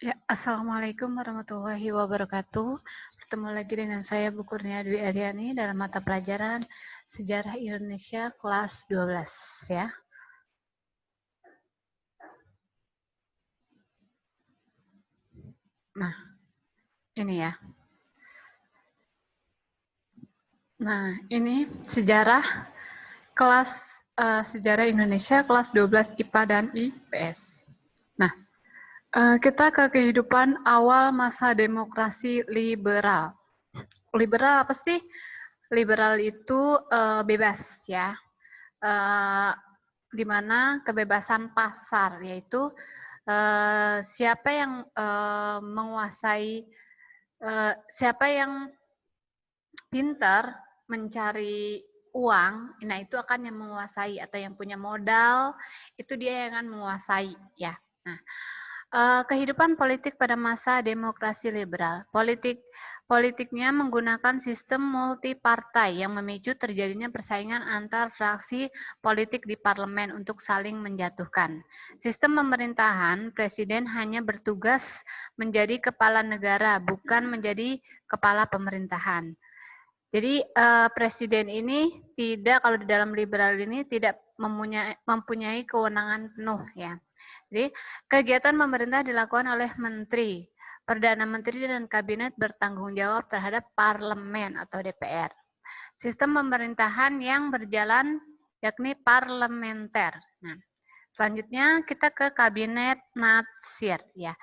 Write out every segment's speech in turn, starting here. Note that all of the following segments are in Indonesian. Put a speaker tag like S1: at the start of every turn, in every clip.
S1: Ya, Assalamualaikum warahmatullahi wabarakatuh. Bertemu lagi dengan saya Bu Kurnia Dwi Aryani dalam mata pelajaran Sejarah Indonesia kelas 12 ya. Nah, ini ya. Nah, ini sejarah kelas Sejarah Indonesia kelas 12 IPA dan IPS. Nah, kita ke kehidupan awal masa demokrasi liberal. Liberal apa sih? Liberal itu bebas ya. Di mana kebebasan pasar, yaitu siapa yang menguasai, siapa yang pintar mencari uang, nah itu akan yang menguasai, atau yang punya modal, itu dia yang akan menguasai ya. Nah, kehidupan politik pada masa demokrasi liberal. Politiknya menggunakan sistem multipartai yang memicu terjadinya persaingan antar fraksi politik di parlemen untuk saling menjatuhkan. Sistem pemerintahan, presiden hanya bertugas menjadi kepala negara, bukan menjadi kepala pemerintahan. Jadi presiden ini tidak, kalau di dalam liberal ini tidak mempunyai kewenangan penuh ya. Jadi kegiatan pemerintah dilakukan oleh menteri, perdana menteri dan kabinet bertanggung jawab terhadap parlemen atau DPR. Sistem pemerintahan yang berjalan yakni parlementer. Nah, selanjutnya kita ke kabinet natsir ya.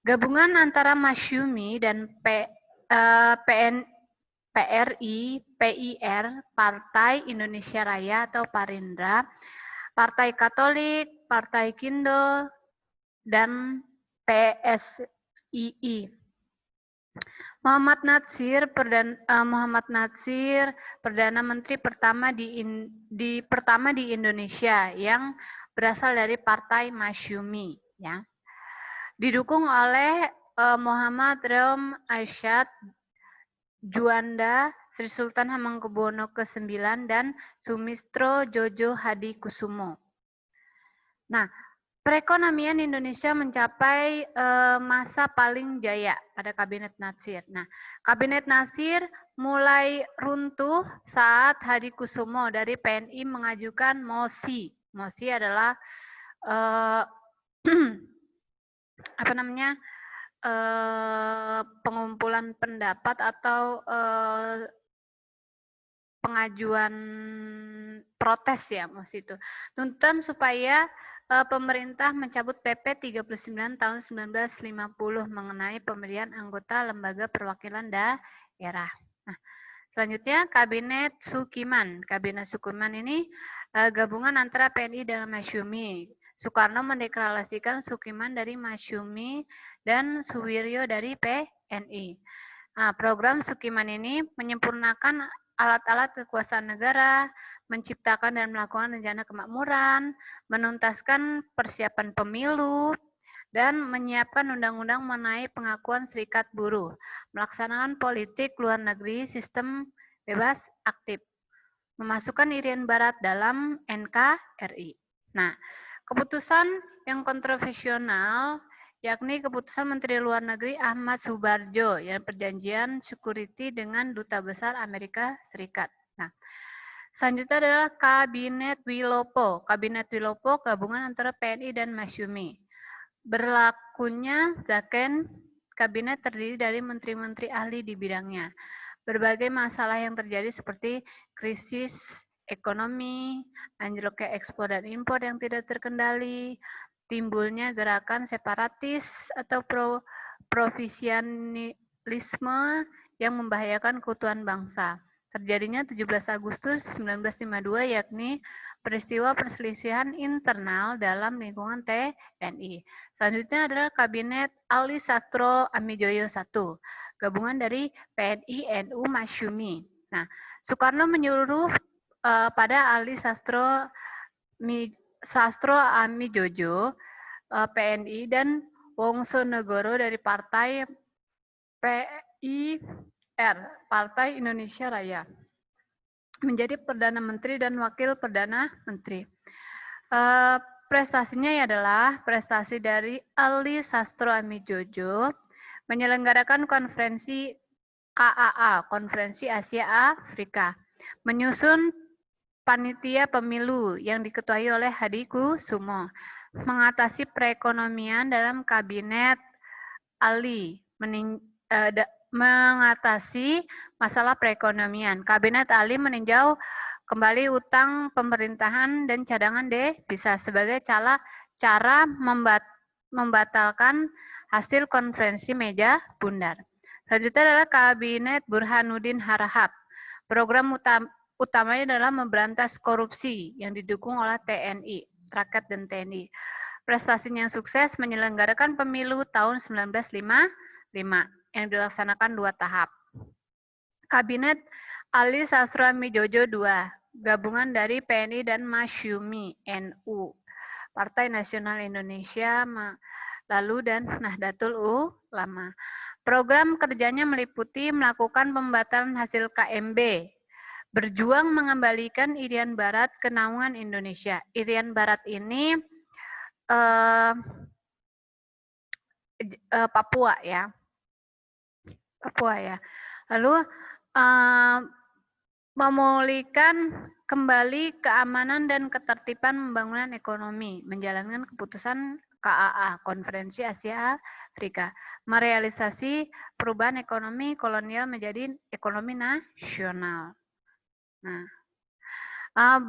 S1: Gabungan antara Masyumi dan PRI, PIR, Partai Indonesia Raya atau Parindra, Partai Katolik, Partai Kindle, dan PSII. Muhammad Natsir, Perdana Menteri pertama di Indonesia yang berasal dari Partai Masyumi, ya. Didukung oleh Muhammad Rom Aisyad Juanda, Sri Sultan Hamengkubuwono ke-9 dan Sumistro Jojo Hadikusumo. Nah, perekonomian Indonesia mencapai masa paling jaya pada Kabinet Natsir. Nah, Kabinet Natsir mulai runtuh saat Hadikusumo dari PNI mengajukan mosi. Mosi adalah apa namanya? Pengumpulan pendapat atau pengajuan protes ya, mosi itu. Tuntutan supaya pemerintah mencabut PP 39 tahun 1950 mengenai pemilihan anggota lembaga perwakilan daerah. Nah, selanjutnya Kabinet Sukiman. Kabinet Sukiman ini gabungan antara PNI dan Masyumi. Soekarno mendeklarasikan Sukiman dari Masyumi dan Suwiryo dari PNI. Nah, program Sukiman ini menyempurnakan alat-alat kekuasaan negara, menciptakan dan melakukan rencana kemakmuran, menuntaskan persiapan pemilu, dan menyiapkan undang-undang mengenai pengakuan serikat buruh, melaksanakan politik luar negeri sistem bebas aktif, memasukkan Irian Barat dalam NKRI. Nah, keputusan yang kontroversial yakni keputusan Menteri Luar Negeri Ahmad Subarjo yang perjanjian security dengan Duta Besar Amerika Serikat. Nah, selanjutnya adalah Kabinet Wilopo. Kabinet Wilopo gabungan antara PNI dan Masyumi. Berlakunya Zaken, kabinet terdiri dari menteri-menteri ahli di bidangnya. Berbagai masalah yang terjadi seperti krisis ekonomi, anjloknya ekspor dan impor yang tidak terkendali, timbulnya gerakan separatis atau provisialisme yang membahayakan keutuhan bangsa. Terjadinya 17 Agustus 1952 yakni peristiwa perselisihan internal dalam lingkungan TNI. Selanjutnya adalah Kabinet Ali Sastro Amijoyo I, gabungan dari PNI, NU, Masyumi. Nah, Soekarno menyuruh pada Ali Sastro Amijoyo, PNI, dan Wongso Negoro dari Partai PIR, Partai Indonesia Raya, menjadi Perdana Menteri dan Wakil Perdana Menteri. Prestasinya adalah prestasi dari Ali Sastro Amijojo menyelenggarakan konferensi KAA, Konferensi Asia Afrika, menyusun panitia pemilu yang diketuai oleh Hadi Kusumo, mengatasi perekonomian dalam kabinet Ali, mengatasi masalah perekonomian. Kabinet Ali meninjau kembali utang pemerintahan dan cadangan devisa sebagai cara membatalkan hasil konferensi meja bundar. Selanjutnya adalah Kabinet Burhanuddin Harahap. Program utamanya adalah memberantas korupsi yang didukung oleh TNI, rakyat dan TNI. Prestasinya yang sukses menyelenggarakan pemilu tahun 1955 yang dilaksanakan 2 tahap. Kabinet Ali Sastro Amijojo II, gabungan dari PNI dan Masyumi NU, Partai Nasional Indonesia, lalu dan Nahdlatul Ulama. Program kerjanya meliputi melakukan pembatalan hasil KMB, berjuang mengembalikan Irian Barat ke naungan Indonesia. Irian Barat ini Papua ya. Papua ya. Lalu memulihkan kembali keamanan dan ketertiban pembangunan ekonomi, menjalankan keputusan KAA, Konferensi Asia Afrika, merealisasi perubahan ekonomi kolonial menjadi ekonomi nasional. Nah,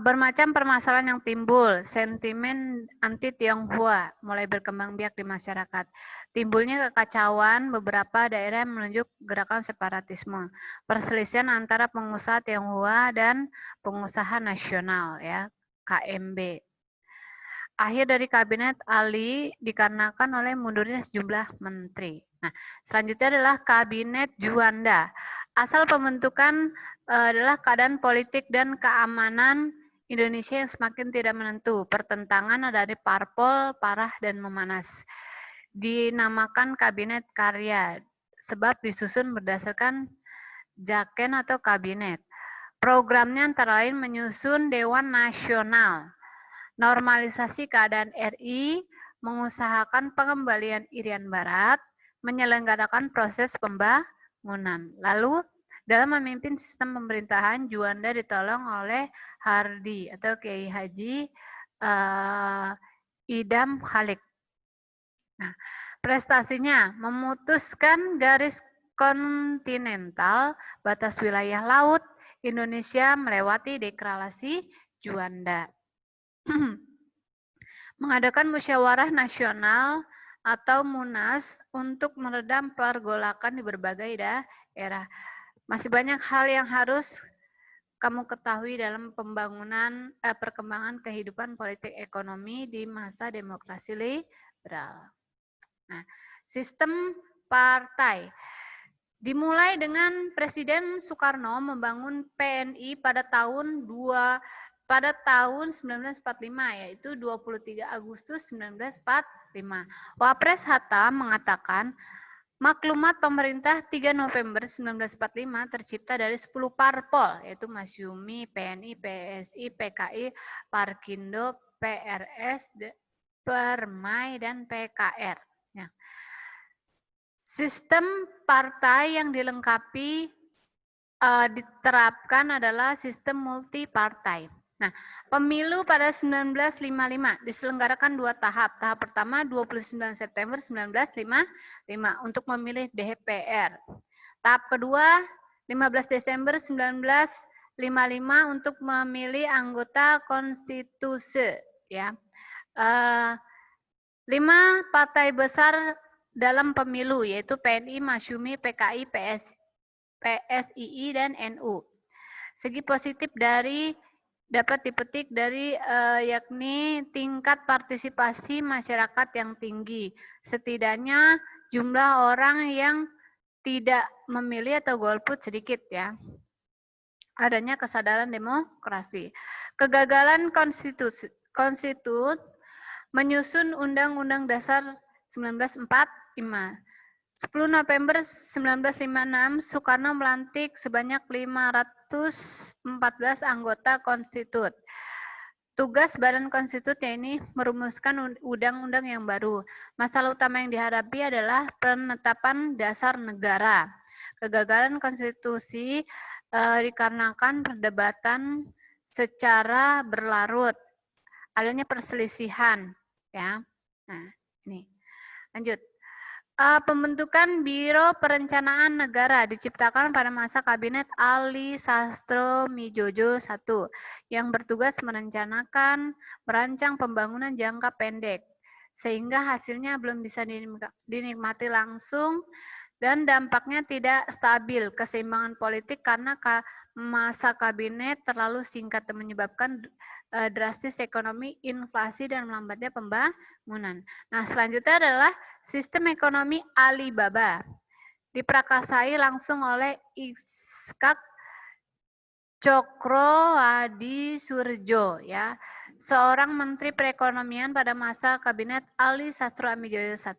S1: bermacam permasalahan yang timbul, sentimen anti Tionghoa mulai berkembang biak di masyarakat. Timbulnya kekacauan beberapa daerah yang menunjuk gerakan separatisme, perselisihan antara pengusaha Tionghoa dan pengusaha nasional ya, KMB. Akhir dari kabinet Ali dikarenakan oleh mundurnya sejumlah menteri. Nah, selanjutnya adalah kabinet Juanda. Asal pembentukan adalah keadaan politik dan keamanan Indonesia yang semakin tidak menentu. Pertentangan dari parpol parah dan memanas. Dinamakan Kabinet Karya sebab disusun berdasarkan Jaken atau kabinet. Programnya antara lain menyusun Dewan Nasional, normalisasi keadaan RI, mengusahakan pengembalian Irian Barat, menyelenggarakan proses pembangunan. Lalu dalam memimpin sistem pemerintahan, Juanda ditolong oleh Hardi atau Kiai Haji Idam Khalik. Nah, prestasinya memutuskan garis kontinental batas wilayah laut Indonesia melewati deklarasi Juanda. Mengadakan musyawarah nasional atau MUNAS untuk meredam pergolakan di berbagai daerah. Masih banyak hal yang harus kamu ketahui dalam perkembangan kehidupan politik ekonomi di masa demokrasi liberal. Nah, sistem partai dimulai dengan Presiden Soekarno membangun PNI pada tahun 1945, yaitu 23 Agustus 1945. Wapres Hatta mengatakan maklumat pemerintah 3 November 1945 tercipta dari 10 parpol, yaitu Masyumi, PNI, PSI, PKI, Parkindo, PRS, Permai, dan PKR. Ya. Sistem partai yang dilengkapi diterapkan adalah sistem multipartai. Nah, pemilu pada 1955 diselenggarakan 2 tahap. Tahap pertama 29 September 1955 untuk memilih DPR. Tahap kedua 15 Desember 1955 untuk memilih anggota konstitusi. Ya, 5 partai besar dalam pemilu yaitu PNI, Masyumi, PKI, PSII, dan NU. Segi positif dapat dipetik dari yakni tingkat partisipasi masyarakat yang tinggi. Setidaknya jumlah orang yang tidak memilih atau golput sedikit ya. Adanya kesadaran demokrasi. Kegagalan konstitusi menyusun Undang-Undang Dasar 1945. 10 November 1956, Soekarno melantik sebanyak 514 anggota konstitut. Tugas Badan Konstitusi ini merumuskan undang-undang yang baru. Masalah utama yang dihadapi adalah penetapan dasar negara. Kegagalan konstitusi dikarenakan perdebatan secara berlarut, adanya perselisihan, ya. Nah, ini lanjut. Pembentukan Biro Perencanaan Negara diciptakan pada masa Kabinet Ali Sastroamidjojo I yang bertugas merancang pembangunan jangka pendek, sehingga hasilnya belum bisa dinikmati langsung dan dampaknya tidak stabil. Keseimbangan politik karena masa kabinet terlalu singkat dan menyebabkan drastis ekonomi, inflasi, dan melambatnya pembangunan. Nah, selanjutnya adalah sistem ekonomi Alibaba. Diprakasai langsung oleh Ishak Cokroadisurjo, ya, seorang menteri perekonomian pada masa kabinet Ali Sastroamidjojo I.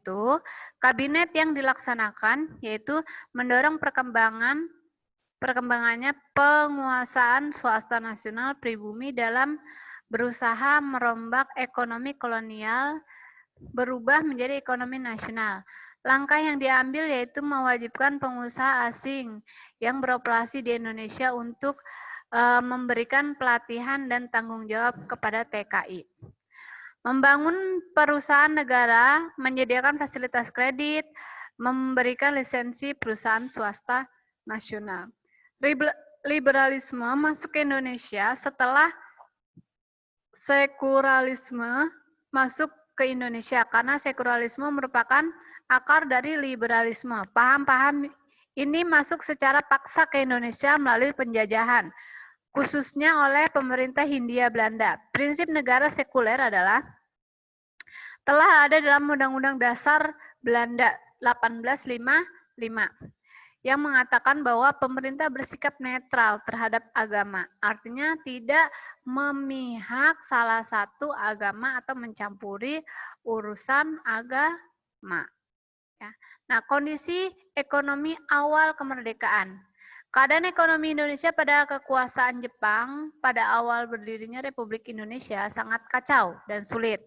S1: Kabinet yang dilaksanakan yaitu mendorong perkembangannya penguasaan swasta nasional pribumi dalam berusaha merombak ekonomi kolonial berubah menjadi ekonomi nasional. Langkah yang diambil yaitu mewajibkan pengusaha asing yang beroperasi di Indonesia untuk memberikan pelatihan dan tanggung jawab kepada TKI. Membangun perusahaan negara, menyediakan fasilitas kredit, memberikan lisensi perusahaan swasta nasional. Liberalisme masuk ke Indonesia setelah sekularisme masuk ke Indonesia, karena sekularisme merupakan akar dari liberalisme. Paham-paham ini masuk secara paksa ke Indonesia melalui penjajahan, khususnya oleh pemerintah Hindia Belanda. Prinsip negara sekuler adalah telah ada dalam Undang-Undang Dasar Belanda 1855 yang mengatakan bahwa pemerintah bersikap netral terhadap agama. Artinya tidak memihak salah satu agama atau mencampuri urusan agama. Ya. Nah, kondisi ekonomi awal kemerdekaan. Keadaan ekonomi Indonesia pada kekuasaan Jepang pada awal berdirinya Republik Indonesia sangat kacau dan sulit.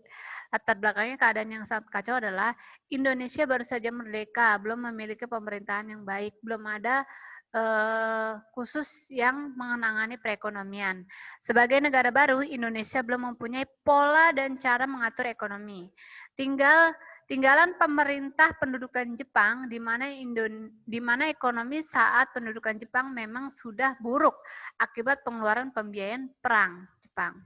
S1: Latar belakangnya keadaan yang sangat kacau adalah Indonesia baru saja merdeka, belum memiliki pemerintahan yang baik, belum ada khusus yang menangani perekonomian. Sebagai negara baru, Indonesia belum mempunyai pola dan cara mengatur ekonomi. Tinggalan pemerintah pendudukan Jepang, di mana ekonomi saat pendudukan Jepang memang sudah buruk akibat pengeluaran pembiayaan perang Jepang.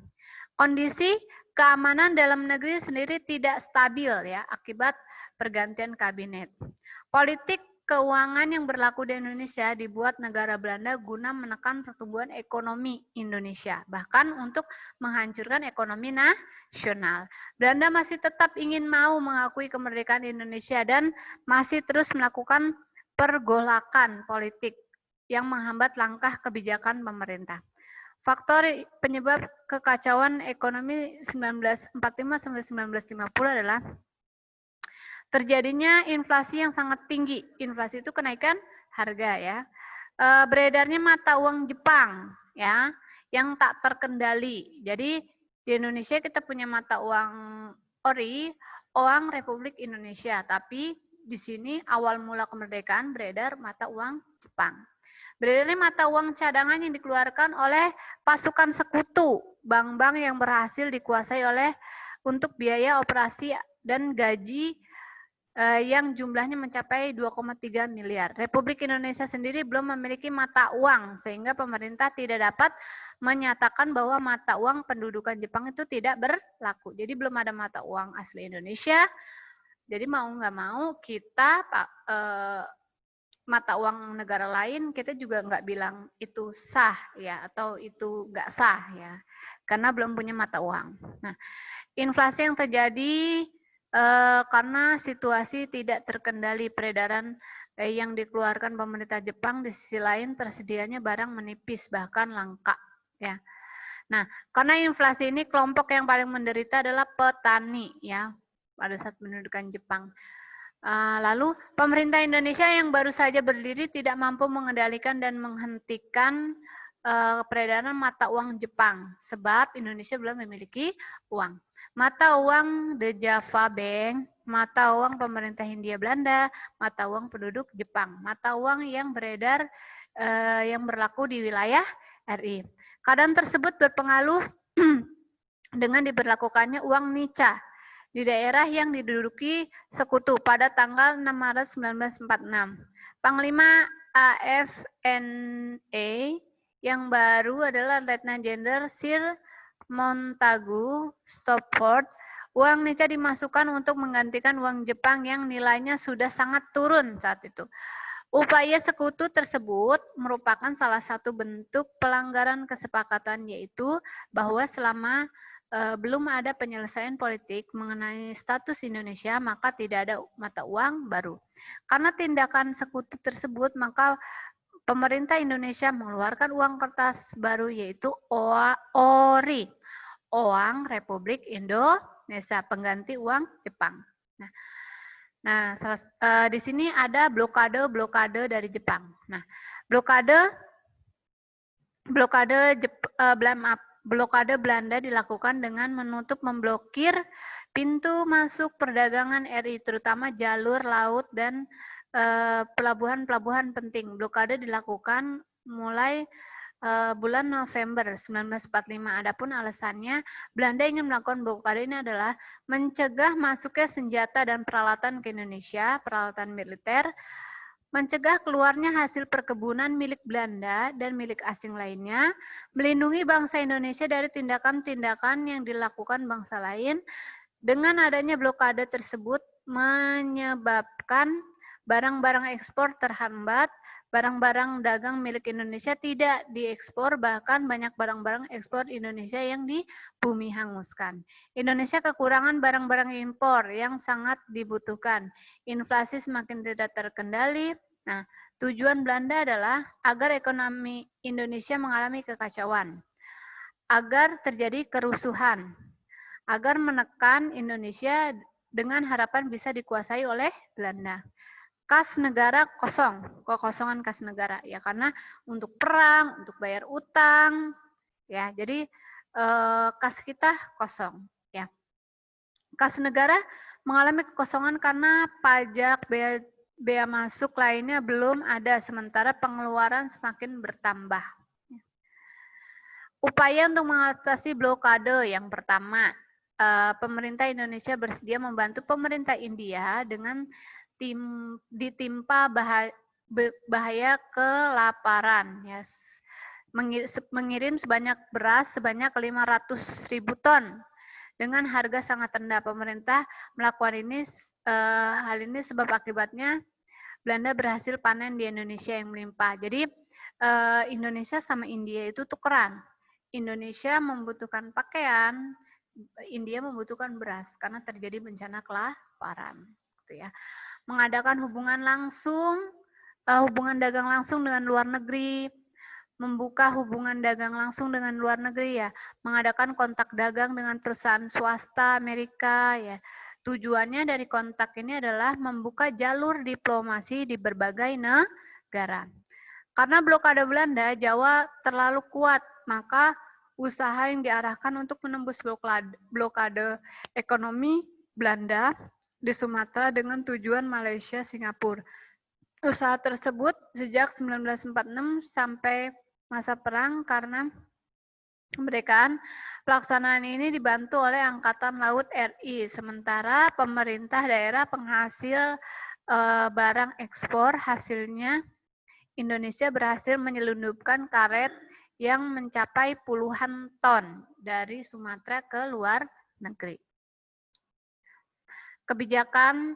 S1: Kondisi keamanan dalam negeri sendiri tidak stabil, ya, akibat pergantian kabinet. Politik keuangan yang berlaku di Indonesia dibuat negara Belanda guna menekan pertumbuhan ekonomi Indonesia, bahkan untuk menghancurkan ekonomi nasional. Belanda masih tetap ingin mau mengakui kemerdekaan Indonesia dan masih terus melakukan pergolakan politik yang menghambat langkah kebijakan pemerintah. Faktor penyebab kekacauan ekonomi 1945 sampai 1950 adalah terjadinya inflasi yang sangat tinggi. Inflasi itu kenaikan harga, ya. Beredarnya mata uang Jepang, ya, yang tak terkendali. Jadi di Indonesia kita punya mata uang ori, uang Republik Indonesia, tapi di sini awal mula kemerdekaan beredar mata uang Jepang. Beredarnya mata uang cadangan yang dikeluarkan oleh pasukan sekutu, bank-bank yang berhasil dikuasai oleh untuk biaya operasi dan gaji yang jumlahnya mencapai 2,3 miliar. Republik Indonesia sendiri belum memiliki mata uang, sehingga pemerintah tidak dapat menyatakan bahwa mata uang pendudukan Jepang itu tidak berlaku. Jadi belum ada mata uang asli Indonesia. Jadi mau nggak mau kita mata uang negara lain kita juga nggak bilang itu sah, ya, atau itu nggak sah, ya, karena belum punya mata uang. Nah, inflasi yang terjadi karena situasi tidak terkendali peredaran yang dikeluarkan pemerintah Jepang, di sisi lain tersedianya barang menipis bahkan langka, ya. Nah, karena inflasi ini kelompok yang paling menderita adalah petani, ya, pada saat pendudukan Jepang. Lalu pemerintah Indonesia yang baru saja berdiri tidak mampu mengendalikan dan menghentikan peredaran mata uang Jepang, sebab Indonesia belum memiliki uang. Mata uang The Java Bank, mata uang pemerintah Hindia Belanda, mata uang penduduk Jepang, mata uang yang beredar yang berlaku di wilayah RI. Keadaan tersebut berpengaruh dengan diberlakukannya uang nica di daerah yang diduduki sekutu pada tanggal 6 Maret 1946. Panglima AFNA yang baru adalah Letnan Jenderal Sir Montagu Stopford. Uang nica dimasukkan untuk menggantikan uang Jepang yang nilainya sudah sangat turun saat itu. Upaya sekutu tersebut merupakan salah satu bentuk pelanggaran kesepakatan, yaitu bahwa selama belum ada penyelesaian politik mengenai status Indonesia, maka tidak ada mata uang baru. Karena tindakan sekutu tersebut, maka pemerintah Indonesia mengeluarkan uang kertas baru, yaitu ORI, Uang Republik Indonesia, pengganti uang Jepang. Nah, di sini ada blokade dari Jepang. Nah, blokade Belanda dilakukan dengan memblokir pintu masuk perdagangan RI, terutama jalur laut dan pelabuhan-pelabuhan penting. Blokade dilakukan mulai bulan November 1945. Adapun alasannya, Belanda ingin melakukan blokade ini adalah mencegah masuknya senjata dan peralatan ke Indonesia, peralatan militer, mencegah keluarnya hasil perkebunan milik Belanda dan milik asing lainnya, melindungi bangsa Indonesia dari tindakan-tindakan yang dilakukan bangsa lain. Dengan adanya blokade tersebut menyebabkan barang-barang ekspor terhambat, barang-barang dagang milik Indonesia tidak diekspor, bahkan banyak barang-barang ekspor Indonesia yang di bumi hanguskan. Indonesia kekurangan barang-barang impor yang sangat dibutuhkan. Inflasi semakin tidak terkendali. Nah, tujuan Belanda adalah agar ekonomi Indonesia mengalami kekacauan, agar terjadi kerusuhan, agar menekan Indonesia dengan harapan bisa dikuasai oleh Belanda. Kas negara kosong, kekosongan kas negara ya, karena untuk perang, untuk bayar utang ya, jadi kas kita kosong ya. Kas negara mengalami kekosongan karena pajak, bea masuk lainnya belum ada, sementara pengeluaran semakin bertambah. Upaya untuk mengatasi blokade yang pertama, pemerintah Indonesia bersedia membantu pemerintah India dengan ditimpa bahaya kelaparan. Ya. Mengirim beras sebanyak 500.000 ton dengan harga sangat rendah. Pemerintah melakukan hal ini sebab akibatnya Belanda berhasil panen di Indonesia yang melimpah. Jadi Indonesia sama India itu tukeran. Indonesia membutuhkan pakaian, India membutuhkan beras karena terjadi bencana kelaparan. Gitu ya. Mengadakan hubungan dagang langsung dengan luar negeri, membuka hubungan dagang langsung dengan luar negeri ya, mengadakan kontak dagang dengan perusahaan swasta Amerika ya. Tujuannya dari kontak ini adalah membuka jalur diplomasi di berbagai negara. Karena blokade Belanda, Jawa terlalu kuat, maka usaha yang diarahkan untuk menembus blokade ekonomi Belanda di Sumatera dengan tujuan Malaysia, Singapura. Usaha tersebut sejak 1946 sampai masa perang karena kemerdekaan, pelaksanaan ini dibantu oleh Angkatan Laut RI, sementara pemerintah daerah penghasil barang ekspor, hasilnya Indonesia berhasil menyelundupkan karet yang mencapai puluhan ton dari Sumatera ke luar negeri. Kebijakan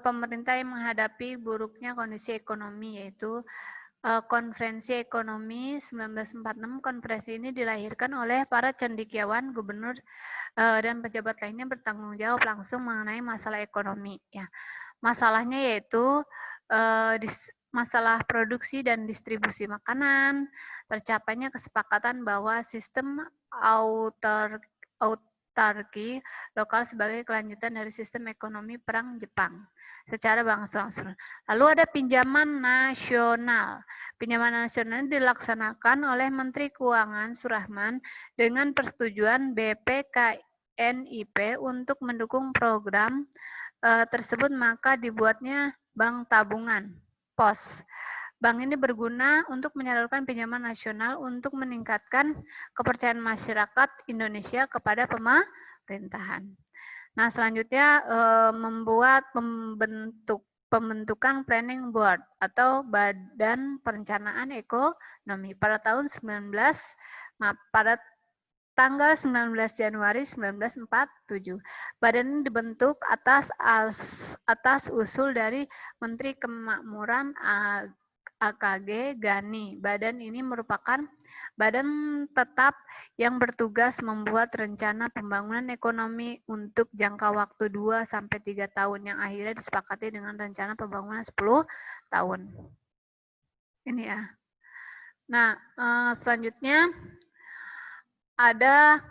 S1: pemerintah yang menghadapi buruknya kondisi ekonomi, yaitu Konferensi Ekonomi 1946. Konferensi ini dilahirkan oleh para cendekiawan, gubernur, dan pejabat lainnya bertanggung jawab langsung mengenai masalah ekonomi. Ya. Masalahnya yaitu masalah produksi dan distribusi makanan, tercapainya kesepakatan bahwa sistem autarki lokal sebagai kelanjutan dari sistem ekonomi perang Jepang secara berangsur-angsur. Lalu ada pinjaman nasional. Pinjaman nasional dilaksanakan oleh Menteri Keuangan Surahman dengan persetujuan BPKNIP untuk mendukung program tersebut, maka dibuatnya bank tabungan pos. Bank ini berguna untuk menyalurkan pinjaman nasional untuk meningkatkan kepercayaan masyarakat Indonesia kepada pemerintahan. Nah, selanjutnya pembentukan planning board atau badan perencanaan ekonomi pada tahun pada tanggal 19 Januari 1947. Badan ini dibentuk atas usul dari Menteri Kemakmuran AKG Gani. Badan ini merupakan badan tetap yang bertugas membuat rencana pembangunan ekonomi untuk jangka waktu 2-3 tahun yang akhirnya disepakati dengan rencana pembangunan 10 tahun. Ini ya. Nah, selanjutnya ada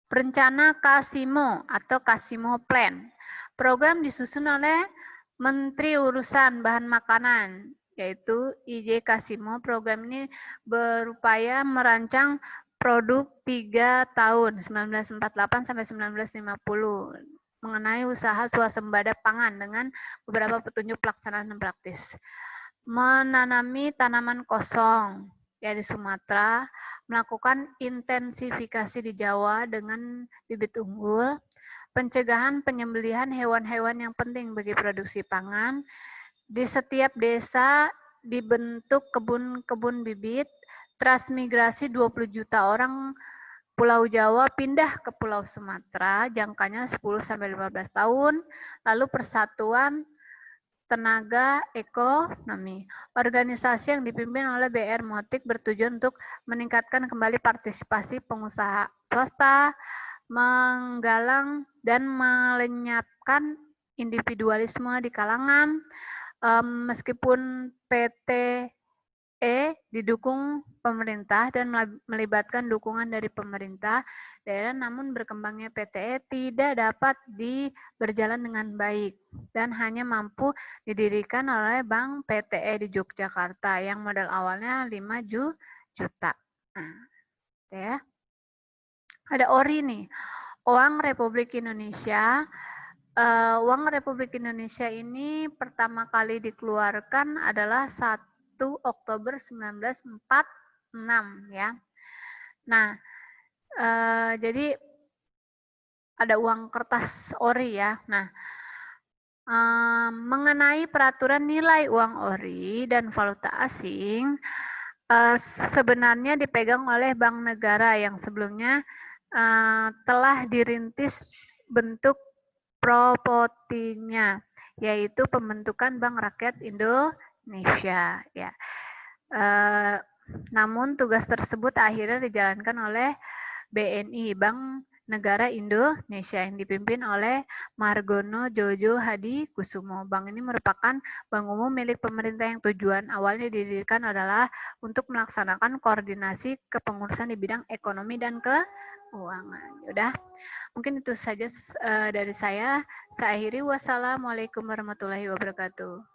S1: rencana Kasimo atau Kasimo Plan. Program disusun oleh Menteri Urusan Bahan Makanan, yaitu IJ Kasimo. Program ini berupaya merancang produk 3 tahun, 1948 sampai 1950, mengenai usaha swasembada pangan dengan beberapa petunjuk pelaksanaan yang praktis. Menanami tanaman kosong, ya di Sumatera, melakukan intensifikasi di Jawa dengan bibit unggul, pencegahan penyembelihan hewan-hewan yang penting bagi produksi pangan. Di setiap desa dibentuk kebun-kebun bibit, transmigrasi 20 juta orang Pulau Jawa pindah ke Pulau Sumatera, jangkanya 10-15 tahun, lalu persatuan tenaga ekonomi. Organisasi yang dipimpin oleh BR Motik bertujuan untuk meningkatkan kembali partisipasi pengusaha swasta, menggalang dan melenyapkan individualisme di kalangan. Meskipun PTE didukung pemerintah dan melibatkan dukungan dari pemerintah daerah, namun berkembangnya PTE tidak dapat berjalan dengan baik dan hanya mampu didirikan oleh Bank PTE di Yogyakarta yang modal awalnya 5 juta. Nah, ya. Ada ORI nih, Uang Republik Indonesia. Uang Republik Indonesia ini pertama kali dikeluarkan adalah 1 Oktober 1946 ya. Nah, jadi ada uang kertas ori ya. Nah, mengenai peraturan nilai uang ori dan valuta asing, sebenarnya dipegang oleh Bank Negara yang sebelumnya telah dirintis bentuk propotinya, yaitu pembentukan Bank Rakyat Indonesia. Ya. Namun tugas tersebut akhirnya dijalankan oleh BNI, Bank Negara Indonesia, yang dipimpin oleh Margono Jojo Hadi Kusumo. Bank ini merupakan bank umum milik pemerintah yang tujuan awalnya didirikan adalah untuk melaksanakan koordinasi kepengurusan di bidang ekonomi dan keuangan. Udah, mungkin itu saja dari saya. Saya akhiri. Wassalamualaikum warahmatullahi wabarakatuh.